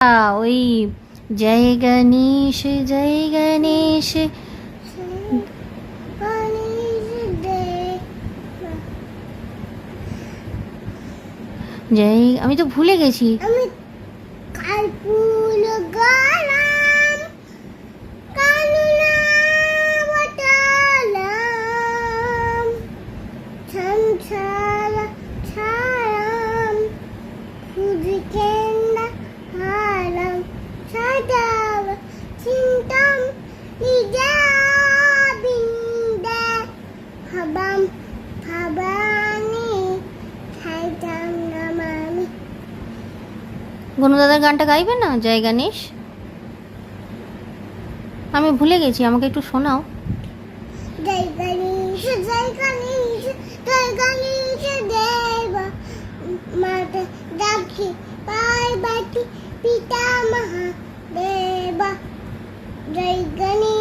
ওই জয় গণেশ জয় গণেশ। জয়, আমি তো ভুলে গেছি। আমি কালপুল গলাম কানুনা বটালাম ছমছালা ছালাম খুদি কেন্দ্র হালাম সাদাব চিন্তাম ইজা বিন্দা হাবাম হাবানি খাইতাম নামামি। গনু দাদার গানটা গাইবে না, জয় গণেশ? আমি ভুলে গেছি, আমাকে একটু শোনাও। জয় গণেশ জয় গণেশ জয় গণেশ দেব মাতা দাক্ষী পার্বতী পিতা মহাদেবা। জয় গণেশ